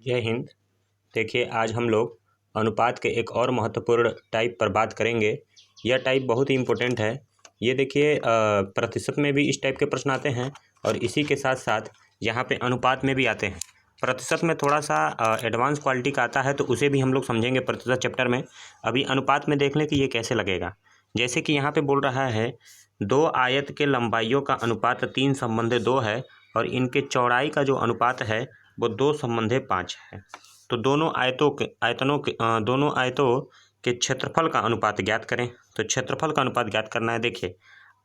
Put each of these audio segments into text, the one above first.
जय हिंद। देखिए, आज हम लोग अनुपात के एक और महत्वपूर्ण टाइप पर बात करेंगे। यह टाइप बहुत ही इम्पोर्टेंट है। ये देखिए, प्रतिशत में भी इस टाइप के प्रश्न आते हैं और इसी के साथ साथ यहाँ पे अनुपात में भी आते हैं। प्रतिशत में थोड़ा सा एडवांस क्वालिटी का आता है, तो उसे भी हम लोग समझेंगे प्रतिशत चैप्टर में। अभी अनुपात में देख लें कि ये कैसे लगेगा। जैसे कि यहाँ पे बोल रहा है, दो आयत के लंबाइयों का अनुपात 3 संबंधे 2 है और इनके चौड़ाई का जो अनुपात है वो 2 संबंधे 5 है। तो दोनों आयतों के क्षेत्रफल का अनुपात ज्ञात करें। तो क्षेत्रफल का अनुपात ज्ञात करना है। देखिए,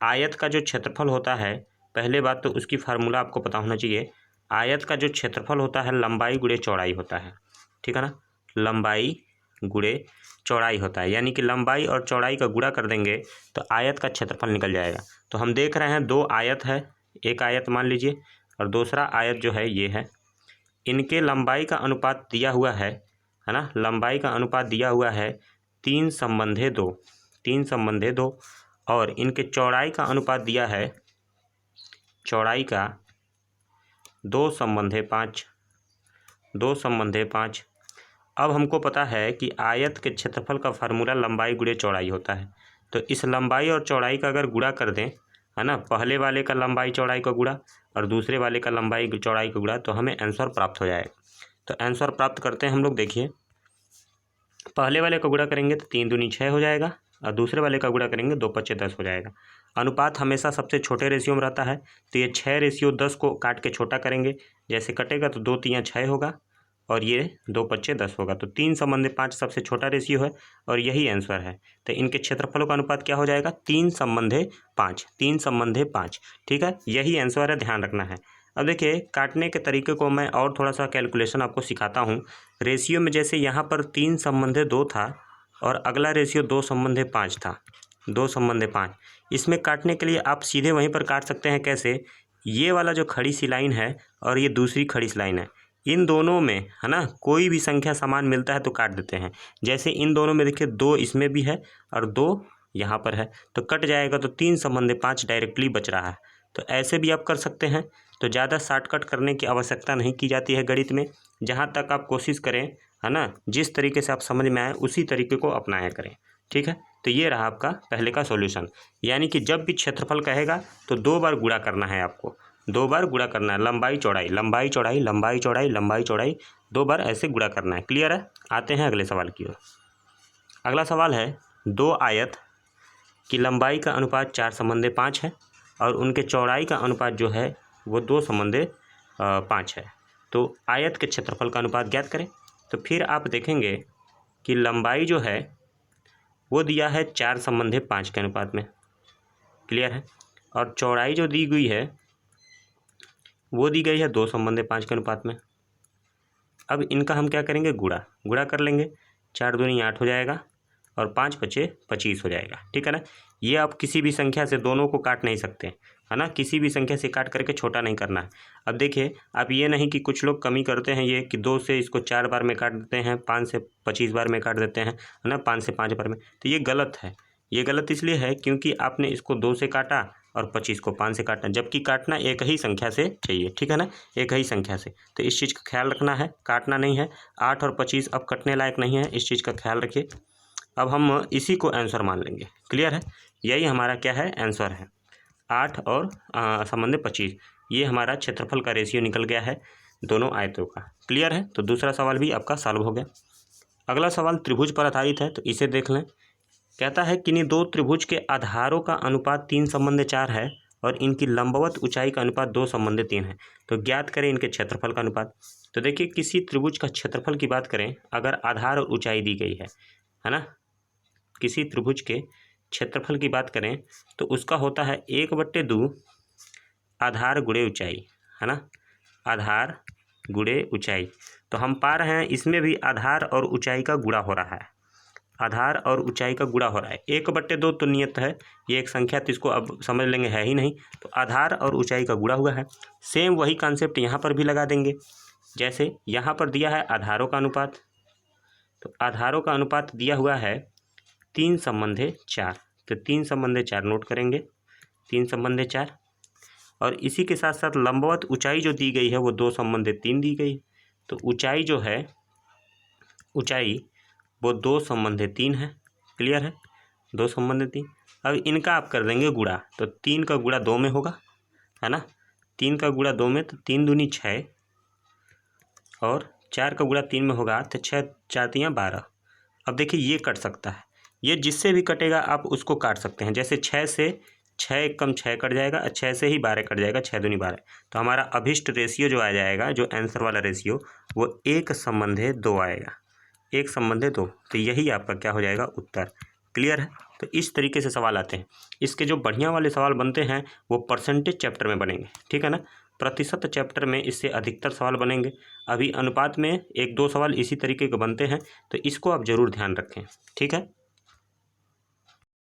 आयत का जो क्षेत्रफल होता है, पहले बात तो उसकी फार्मूला आपको पता होना चाहिए। आयत का जो क्षेत्रफल होता है लंबाई गुणे चौड़ाई होता है, ठीक है ना। लंबाई गुणे चौड़ाई होता है, यानी कि लंबाई और चौड़ाई का गुणा कर देंगे तो आयत का क्षेत्रफल निकल जाएगा। तो हम देख रहे हैं दो आयत है, एक आयत मान लीजिए और दूसरा आयत जो है ये है। इनके लंबाई का अनुपात दिया हुआ है ना। लंबाई का अनुपात दिया हुआ है 3 संबंधे 2, 3 संबंधे 2। और इनके चौड़ाई का अनुपात दिया है, चौड़ाई का 2 संबंधे 5, 2 संबंधे 5। अब हमको पता है कि आयत के क्षेत्रफल का फार्मूला लंबाई गुणे चौड़ाई होता है। तो इस लंबाई और चौड़ाई का अगर गुणा कर दें, है ना, पहले वाले का लंबाई चौड़ाई का गुणा और दूसरे वाले का लंबाई चौड़ाई का गुणा, तो हमें आंसर प्राप्त हो जाएगा। तो आंसर प्राप्त करते हैं हम लोग। देखिए, पहले वाले का गुणा करेंगे तो 3 दूनी 6 हो जाएगा और दूसरे वाले का गुणा करेंगे 2 पच्चे 10 हो जाएगा। अनुपात हमेशा सबसे छोटे रेशियो में रहता है, तो ये 6:10 को काट के छोटा करेंगे। जैसे कटेगा तो 2 तियाँ 6 होगा और ये 2 पच्चे 10 होगा। तो 3 संबंधे 5 सबसे छोटा रेशियो है और यही आंसर है। तो इनके क्षेत्रफलों का अनुपात क्या हो जाएगा? 3 संबंधे 5, 3 संबंधे 5। ठीक है, यही आंसर है, ध्यान रखना है। अब देखिए, काटने के तरीके को मैं और थोड़ा सा कैलकुलेशन आपको सिखाता हूँ। रेशियो में जैसे यहाँ पर 3 संबंधे 2 था और अगला रेशियो 2 संबंधे 5 था, 2 संबंधे 5। इसमें काटने के लिए आप सीधे वहीं पर काट सकते हैं। कैसे? ये वाला जो खड़ी सी लाइन है और ये दूसरी खड़ी सी लाइन है, इन दोनों में, है ना, कोई भी संख्या समान मिलता है तो काट देते हैं। जैसे इन दोनों में देखिए 2 इसमें भी है और 2 यहाँ पर है, तो कट जाएगा तो 3 संबंधे 5 डायरेक्टली बच रहा है। तो ऐसे भी आप कर सकते हैं। तो ज़्यादा शॉर्टकट करने की आवश्यकता नहीं की जाती है गणित में। जहाँ तक आप कोशिश करें, है ना, जिस तरीके से आप समझ में आए उसी तरीके को अपनाया करें। ठीक है, तो ये रहा आपका पहले का सॉल्यूशन। यानी कि जब भी क्षेत्रफल कहेगा तो 2 बार गुणा करना है आपको, 2 बार गुणा करना है। लंबाई चौड़ाई, लंबाई चौड़ाई, लंबाई चौड़ाई, लंबाई चौड़ाई, 2 बार ऐसे गुणा करना है। क्लियर है? आते हैं अगले सवाल की ओर। अगला सवाल है, 2 आयत की लंबाई का अनुपात 4 संबंधे 5 है और उनके चौड़ाई का अनुपात जो है वो 2 संबंधे 5 है। तो आयत के क्षेत्रफल का अनुपात ज्ञात करें। तो फिर आप देखेंगे कि लंबाई जो है वो दिया है 4 संबंधे 5 के अनुपात में। क्लियर है? और चौड़ाई जो दी गई है वो दी गई है 2 संबंधे 5 के अनुपात में। अब इनका हम क्या करेंगे? गुणा कर लेंगे। 4 दूनी 8 हो जाएगा और 5 पचे 25 हो जाएगा। ठीक है ना। ये आप किसी भी संख्या से दोनों को काट नहीं सकते, है ना, किसी भी संख्या से काट करके छोटा नहीं करना है। अब देखिए, आप ये नहीं कि कुछ लोग कमी करते हैं ये कि 2 से इसको 4 बार में काट देते हैं, 5 से 25 बार में काट देते हैं, है ना, 5 से 5 बार में। तो ये गलत है। ये गलत इसलिए है क्योंकि आपने इसको 2 से काटा और 25 को 5 से काटना, जबकि काटना एक ही संख्या से चाहिए। ठीक है ना, एक ही संख्या से। तो इस चीज़ का ख्याल रखना है, काटना नहीं है। 8 और 25 अब कटने लायक नहीं है, इस चीज़ का ख्याल रखिए। अब हम इसी को आंसर मान लेंगे। क्लियर है? यही हमारा क्या है? आंसर है। 8 और संबंधे 25, ये हमारा क्षेत्रफल का रेशियो निकल गया है दोनों आयतों का। क्लियर है? तो दूसरा सवाल भी आपका सॉल्व हो गया। अगला सवाल त्रिभुज पर आधारित है, तो इसे देख लें। कहता है कि इन्हीं 2 त्रिभुज के आधारों का अनुपात 3 संबंधे 4 है और इनकी लंबवत ऊंचाई का अनुपात 2 संबंधे 3 है। तो ज्ञात करें इनके क्षेत्रफल का अनुपात। तो देखिए, किसी त्रिभुज का क्षेत्रफल की बात करें, अगर आधार और ऊंचाई दी गई है ना, किसी त्रिभुज के क्षेत्रफल की बात करें तो उसका होता है 1/2 आधार गुणे ऊंचाई, है ना, आधार गुणे ऊंचाई। तो हम पा रहे हैं इसमें भी आधार और ऊंचाई का गुणा हो रहा है, आधार और ऊंचाई का गुणा हो रहा है। 1/2 तो नियत है, ये एक संख्या, तो इसको अब समझ लेंगे है ही नहीं। तो आधार और ऊंचाई का गुणा हुआ है। सेम वही कॉन्सेप्ट यहाँ पर भी लगा देंगे। जैसे यहाँ पर दिया है आधारों का अनुपात, तो आधारों का अनुपात दिया हुआ है 3 संबंधे 4। तो 3 संबंधे 4 नोट करेंगे, 3 संबंधे 4। और इसी के साथ साथ लंबवत ऊंचाई जो दी गई है वो 2 संबंधे 3 दी गई। तो ऊंचाई जो है, ऊंचाई वो 2 संबंध 3 है। क्लियर है, 2 संबंध 3। अब इनका आप कर देंगे गुणा, तो 3 का गुणा 2 में होगा, है ना। 3 का गुणा 2 में, तो 3 दूनी 6 और 4 का गुणा 3 में होगा, तो 6 4 3 12। अब देखिए ये कट सकता है, ये जिससे भी कटेगा आप उसको काट सकते हैं। जैसे 6 से 6 एक कम 6 कट जाएगा, 6 से ही 12 कट जाएगा, 6 दूनी 12। तो हमारा अभिष्ट रेशियो जो आ जाएगा, जो आंसर वाला रेशियो, वो 1 संबंध 2 आएगा, 1 संबंध 2। तो यही आपका क्या हो जाएगा, उत्तर। क्लियर है। तो इस तरीके से सवाल आते हैं। इसके जो बढ़िया वाले सवाल बनते हैं वो परसेंटेज चैप्टर में बनेंगे, ठीक है ना। प्रतिशत चैप्टर में इससे अधिकतर सवाल बनेंगे। अभी अनुपात में 1-2 सवाल इसी तरीके के बनते हैं, तो इसको आप ज़रूर ध्यान रखें, ठीक है।